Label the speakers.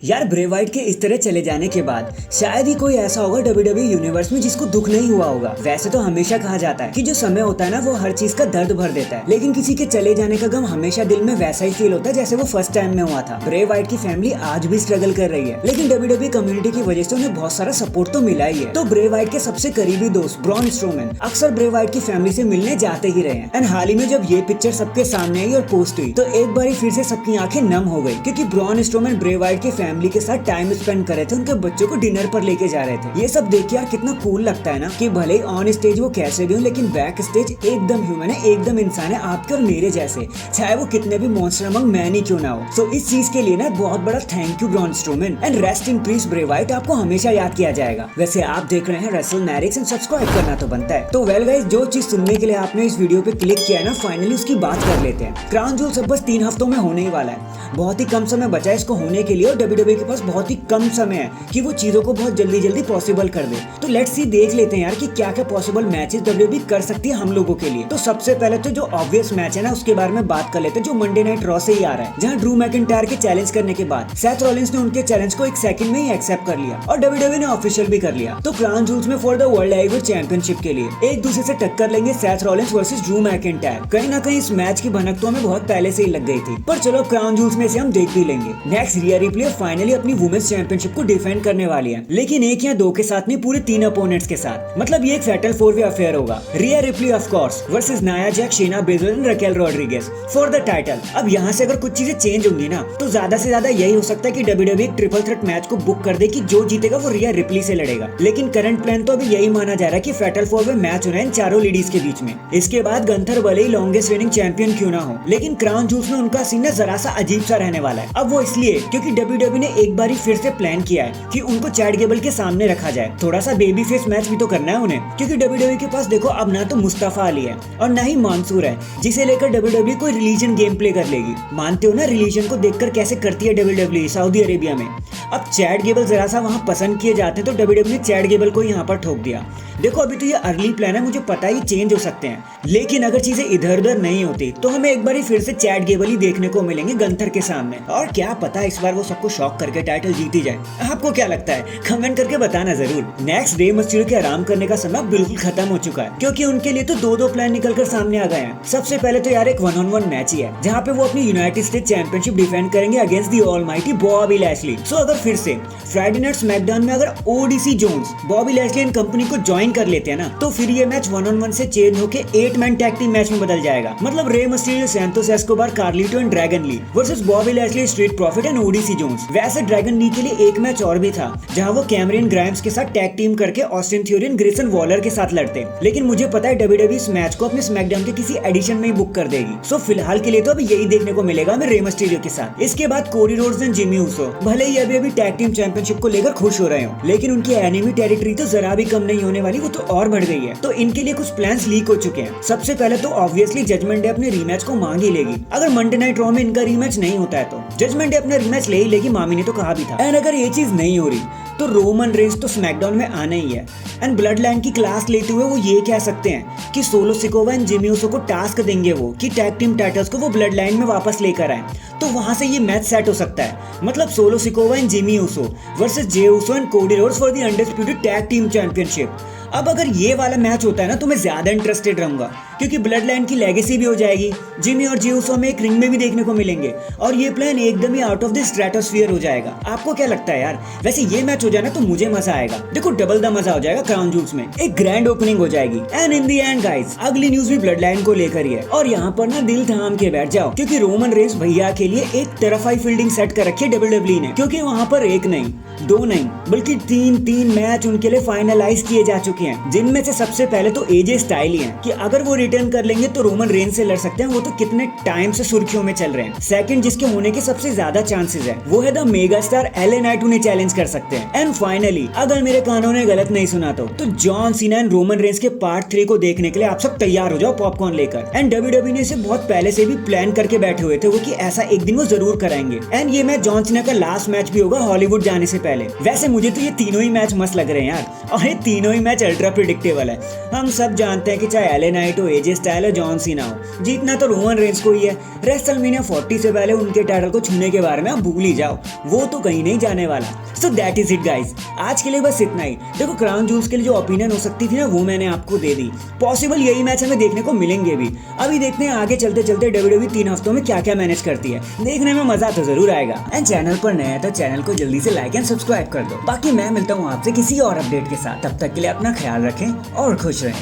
Speaker 1: यार Bray Wyatt के इस तरह चले जाने के बाद शायद ही कोई ऐसा होगा WWE यूनिवर्स में जिसको दुख नहीं हुआ होगा। वैसे तो हमेशा कहा जाता है कि जो समय होता है ना वो हर चीज का दर्द भर देता है, लेकिन किसी के चले जाने का गम हमेशा दिल में वैसा ही फील होता है जैसे वो फर्स्ट टाइम में हुआ था। ब्रे वाइट की फैमिली आज भी स्ट्रगल कर रही है, लेकिन WWE कम्युनिटी की वजह से उन्हें बहुत सारा सपोर्ट तो मिला ही है। तो ब्रे वाइट के सबसे करीबी दोस्त ब्रॉन स्ट्रोमैन अक्सर ब्रे वाइट की फैमिली से मिलने जाते ही रहे हैं। एंड हाल ही में जब ये पिक्चर सबके सामने आई और पोस्ट हुई तो एक बार फिर से सबकी आंखें नम हो गई, क्योंकि ब्रॉन स्ट्रोमैन ब्रे वाइट की फैमिली के साथ टाइम स्पेंड कर रहे थे, उनके बच्चों को डिनर पर लेके जा रहे थे। ये सब देख के यार कितना कूल लगता है ना कि भले ही ऑन स्टेज वो कैसे भी हो, लेकिन बैक स्टेज एकदम ह्यूमन है, एकदम इंसान है, आपके और मेरे जैसे, चाहे वो कितने भी मॉन्स्टर अमंग मैन ही क्यों ना हो। सो इस चीज के लिए ना बहुत बड़ा thank you Braun Strowman and rest in peace Bray Wyatt, आपको हमेशा याद किया जाएगा। वैसे आप देख रहे हैं रेसलमैनिक्स एंड सब्सक्राइब करना तो बनता है। तो वेल गाइस, जो चीज सुनने के लिए आपने इस वीडियो पे क्लिक किया है ना, फाइनली उसकी बात कर लेते हैं। क्राउन जूल्स अब बस 3 हफ्तों में होने ही वाला है। बहुत ही कम समय बचा है इसको होने के लिए और WWE के पास बहुत ही कम समय है कि वो चीजों को बहुत जल्दी जल्दी पॉसिबल कर दे। तो लेट्स सी, देख लेते हैं यार कि क्या क्या पॉसिबल मैचेस WWE कर सकती है हम लोगों के लिए। तो सबसे पहले तो जो ऑब्वियस मैच है ना उसके बारे में बात कर लेते हैं, जो मंडे नाइट रॉ से ही आ रहा है, जहां ड्रू मैकिंटायर के चैलेंज करने के बाद सेथ रॉलिंस ने उनके चैलेंज को 1 सेकंड में ही एक्सेप्ट कर लिया और WWE ने ऑफिशियल भी कर लिया। तो क्राउन जूल्स में for the world heavyweight championship के लिए एक दूसरे से टक्कर लेंगे Seth Rollins versus Drew McIntyre. कहीं ना कहीं इस मैच की भनक तो हमें बहुत पहले से ही लग गई थी, पर चलो क्राउन जूल्स में से हम देख भी लेंगे। नेक्स्ट, रिया रिप्ले फाइनली अपनी वुमेन्स चैंपियनशिप को डिफेंड करने वाली है, लेकिन एक या 2 के साथ नहीं, पूरे 3 अपोनेंट्स के साथ। मतलब ये एक फैटल 4-वे अफेयर होगा। Rhea Ripley of course versus Nia Jax, Shayna Baszler and Raquel Rodriguez for the title. अब यहाँ से अगर कुछ चीजें चेंज होंगी ना तो ज्यादा से ज्यादा यही हो सकता है कि WWE एक ट्रिपल थ्रेट मैच को बुक कर दे कि जो जीतेगा वो रिया रिप्ले से लड़ेगा। लेकिन करंट प्लान तो अभी यही माना जा रहा है कि फैटल 4-वे मैच होना है इन चारों लेडीज के बीच में। इसके बाद गंथर भले ही लॉन्गेस्ट रेनिंग चैंपियन क्यों ना हो, लेकिन क्राउन जूल्स में उनका सीन जरा सा अजीब सा रहने वाला है। अब वो इसलिए क्योंकि WWE ने एक बार फिर से प्लान किया है कि उनको चैट गेबल के सामने रखा जाए। थोड़ा सा बेबी फेस मैच भी तो करना है उन्हें, क्योंकि WWE के पास देखो अब ना तो मुस्तफा अली है और ना ही मंसूर है, जिसे लेकर WWE कोई रिलीजन गेम प्ले कर लेगी। मानते हो ना रिलीजन को देखकर कैसे करती है WWE सऊदी अरेबिया में। अब चैट गेबल जरा सा वहाँ पसंद किए जाते हैं तो WWE ने चैट गेबल को यहाँ पर ठोक दिया। देखो अभी तो ये अर्ली प्लान है, मुझे पता ही चेंज हो सकते हैं, लेकिन अगर चीजें इधर उधर नहीं होती तो हमें एक बार फिर से चैट गेबल ही देखने को मिलेंगे गंथर के सामने। और क्या पता इस बार वो सबको शॉक करके टाइटल जीत ही जाए। आपको क्या लगता है, कमेंट करके बताना जरूर। नेक्स्ट, रे मिस्टीरियो के आराम करने का समय बिल्कुल खत्म हो चुका है, क्योंकि उनके लिए तो 2 प्लान निकल कर सामने आ गए हैं। सबसे पहले तो यार एक 1-on-1 मैच ही है, जहाँ पे वो अपनी यूनाइटेड स्टेट्स चैंपियनशिप डिफेंड करेंगे against the almighty Bobby Lashley. So अगर फिर से फ्राइडे नाइट स्मैकडाउन में अगर ODC Jones Bobby Lashley and company को ज्वाइन कर लेते हैं ना, तो फिर ये मैच 1-on-1 से चेंज होके 8 मैन टैग टीम मैच में बदल जाएगा। मतलब Rey Mysterio, Santos Escobar, Carlito and Dragon Lee versus Bobby Lashley, Street Profit and ODC Jones. वैसे ड्रैगन ली के लिए एक मैच और भी था, जहां वो कैमरियन ग्राइम्स के साथ टैग टीम करके Austin theory and Grayson Waller के साथ लड़ते, लेकिन मुझे पता है WWE इस मैच को अपने स्मैकडाउन के किसी एडिशन में ही बुक कर देगी। सो फिलहाल के लिए तो अभी यही देखने को मिलेगा हमें रे मिस्टीरियो के साथ। इसके बाद Cody Rhodes and Jimmy Uso भले ही अभी टैग टीम चैंपियनशिप को लेकर खुश हो रहे हो, लेकिन उनकी एनिमी टेरिटरी तो जरा भी कम नहीं होने वाली, वो तो और बढ़ गई है। तो इनके लिए कुछ प्लान्स लीक हो चुके हैं। सबसे पहले तो ऑब्वियसली जजमेंट डे अपने रीमैच को मांग ही लेगी। अगर मंडे नाइट रॉ में इनका रीमैच नहीं होता है तो जजमेंट डे अपना रीमैच ले ही लेगी, मामी ने तो कहा भी था। एंड अगर ये चीज नहीं हो रही तो रोमन रेंस तो स्मैकडाउन में आना ही है। एंड ब्लड लाइन की क्लास लेते हुए वो ये कह सकते हैं कि solo Sikoa and Jimmy Uso को टास्क देंगे वो कि टैग टीम टाइटल्स को वो ब्लड लाइन में वापस लेकर आए, तो वहां से ये मैच सेट हो सकता है। मतलब solo Sikoa and Jimmy Uso versus Jey Uso and Cody Rhodes for the undisputed tag team championship. अब अगर ये वाला मैच होता है ना तो मैं ज्यादा इंटरेस्टेड रहूंगा, क्योंकि ब्लड लाइन की लेगेसी भी हो जाएगी, जिमी और जे ऊसो में एक रिंग में भी देखने को मिलेंगे और ये प्लान एकदम ही आउट ऑफ द स्ट्रेटोस्फीयर हो जाएगा। आपको क्या लगता है यार? वैसे ये मैच हो जाए ना तो मुझे मजा आएगा। देखो डबल द मजा हो जाएगा, क्राउन जूल्स में एक ग्रैंड ओपनिंग हो जाएगी। And in the and guys, अगली न्यूज भी ब्लड लाइन को लेकर ही है और यहाँ पर ना दिल थाम के बैठ जाओ, क्योंकि रोमन रेंस भैया के लिए एक तरफाई फील्डिंग सेट कर रखी है WWE ने, क्योंकि वहाँ पर 1 नहीं 2 नहीं बल्कि 3 मैच उनके लिए फाइनलाइज किए जा चुके हैं, जिनमें से सबसे पहले तो एजे स्टाइल ही है कि अगर वो रिटर्न कर लेंगे तो रोमन रेंस से लड़ सकते हैं, वो तो कितने टाइम से सुर्खियों में चल रहे हैं। सेकंड जिसके होने के सबसे ज्यादा चांसेस है वो है the mega star LA night, उन्हें चैलेंज कर सकते हैं। एंड फाइनली, अगर मेरे कानों ने गलत नहीं सुना तो John Cena and Roman Reigns के पार्ट 3 को देखने के लिए आप सब तैयार हो जाओ पॉपकॉर्न लेकर। एंड WWE ने इसे बहुत पहले से भी प्लान करके बैठे हुए थे वो कि ऐसा एक दिन वो जरूर कराएंगे। एंड ये मैच जॉन सीना का लास्ट मैच भी होगा हॉलीवुड जाने से पहले। वैसे मुझे तो ये तीनों ही मैच मस्त लग रहे हैं यार, और ये तीनों ही मैच अल्ट्रा प्रिडिक्टेबल है। हम सब जानते हैं कि चाहे एले नाइट हो, एजे स्टाइल हो, जॉन सीना हो, जीतना तो रोमन रेंस को ही है। रेसलमेनिया 40 से पहले उनके टाइटल को छूने के बारे में आप भूल ही जाओ, वो तो कहीं नहीं जाने वाला। So that is it guys, आज के लिए बस इतना ही। देखो क्राउन जूल्स के लिए जो ओपिनियन हो सकती थी ना, वो मैंने आपको दे दी। पॉसिबल यही मैच हमें देखने को मिलेंगे भी। अभी देखते हैं आगे चलते चलते WWE 3 हफ्तों में क्या क्या मैनेज करती है, देखने में मजा तो जरूर आएगा। एंड चैनल पर नया है तो चैनल को जल्दी से लाइक एंड सब्सक्राइब कर दो। बाकी मैं मिलता हूँ आपसे किसी और अपडेट के साथ, तब तक के लिए अपना ख्याल रखें और खुश रहें।